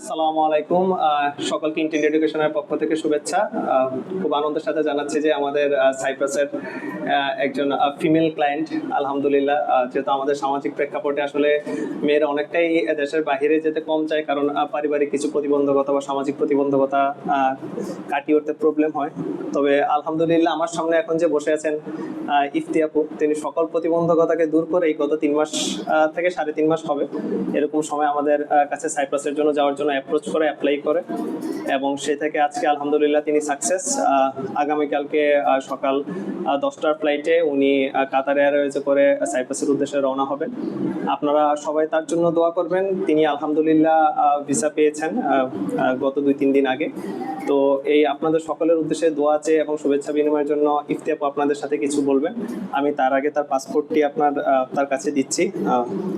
আসসালামু আলাইকুম। সকলকে ইন্টেন্ট এডুকেশনের পক্ষ থেকে শুভেচ্ছা। খুব আনন্দের সাথে জানাচ্ছি যে আমাদের সাইপ্রাসের একজন ফিমেল ক্লায়েন্ট, আলহামদুলিল্লাহ, যেহেতু আমাদের সামাজিক প্রেক্ষাপটে আসলে মেয়েরা অনেকটাই দেশের বাইরে যেতে কম চায়, কারণ পারিবারিক কিছু প্রতিবন্ধকতা বা সামাজিক প্রতিবন্ধকতা কাটিয়ে উঠতে প্রবলেম হয়। তবে আলহামদুলিল্লাহ আমার সামনে এখন যে বসে আছেন ইফতি আপু, তিনি সকল প্রতিবন্ধকতাকে দূর করে এই গত 3 মাস থেকে 3.5 মাস হবে এরকম সময় আমাদের কাছে সাইপ্রাসের জন্য যাওয়ার জন্য অ্যাপ্রোচ করে অ্যাপ্লাই করে, এবং সে থেকে আজকে আলহামদুলিল্লাহ তিনি সাকসেস। আগামীকালকে সকাল 10টার ফ্লাইটে উনি কাতার এয়ারওয়েজে করে সাইপ্রাসের উদ্দেশ্যে রওনা হবেন। আপনারা সবাই তার জন্য দোয়া করবেন। তিনি আলহামদুলিল্লাহ ভিসা পেয়েছেন গত 2-3 দিন আগে। তো এই আপনাদের সকলের উদ্দেশ্যে দোয়া আছে এবং শুভেচ্ছা বিনিময়ের জন্য ইফতি আপু আপনাদের সাথে কিছু বলবেন। আমি তার আগে তার পাসপোর্টটি তার কাছে দিচ্ছি।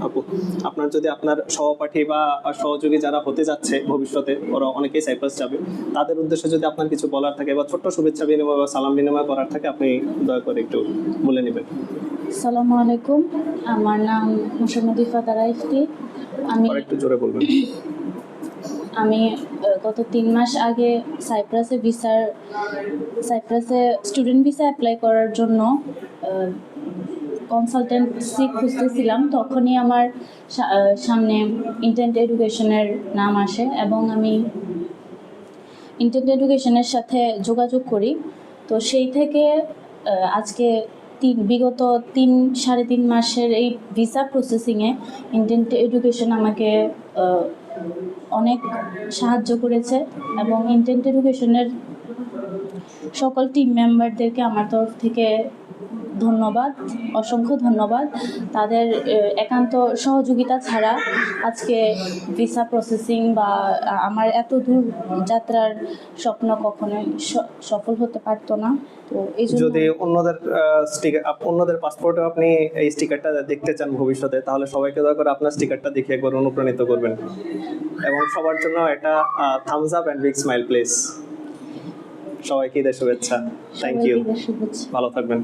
আপু, আপনার যদি আপনার সহপাঠী বা সহযোগী যারা হতে যাচ্ছে ভবিষ্যতে, ওরা অনেকেই সাইপ্রাস যাবে, তাদের উদ্দেশ্যে যদি আপনার কিছু বলার থাকে বা ছোট্ট শুভেচ্ছা বিনিময় বা সালাম বিনিময় করার থাকে, আপনি দয়া করে একটু বলে নেবেন। আসসালামু আলাইকুম, আমার নাম মুশাম্মদ ইফাতারা ইফতি। আমি একটু জোরে বলবেন। আমি গত 3 মাস আগে সাইপ্রাসে স্টুডেন্ট ভিসা অ্যাপ্লাই করার জন্য কনসালটেন্সি খুঁজতেছিলাম। তখনই আমার সামনে ইন্টেন্ট এডুকেশনের নাম আসে এবং আমি ইন্টেন্ট এডুকেশনের সাথে যোগাযোগ করি। তো সেই থেকে আজকে বিগত 3-3.5 মাসের এই ভিসা প্রসেসিংয়ে ইন্টেন্ট এডুকেশন আমাকে অনেক সাহায্য করেছে, এবং ইন্টেন্ট এডুকেশনের সকল টিম মেম্বারদেরকে আমার তরফ থেকে ধন্যবাদ, অসংখ্য ধন্যবাদ। তাদের একান্ত সহযোগিতা ছাড়া আজকে ভিসা প্রসেসিং বা আমার এত দূর যাত্রার স্বপ্ন কখনোই সফল হতে পারতো না। তো এই জন্য যদি অন্যদের পাসপোর্টে আপনি এই স্টিকারটা দেখতে চান ভবিষ্যতে, তাহলে সবাইকে দয়া করে আপনার স্টিকারটা দেখে একবার অনুপ্রাণিত করবেন, এবং সবার জন্য একটা thumbs up and big smile please. সবাইকে ঈদের শুভেচ্ছা। থ্যাংক ইউ, ভালো থাকবেন।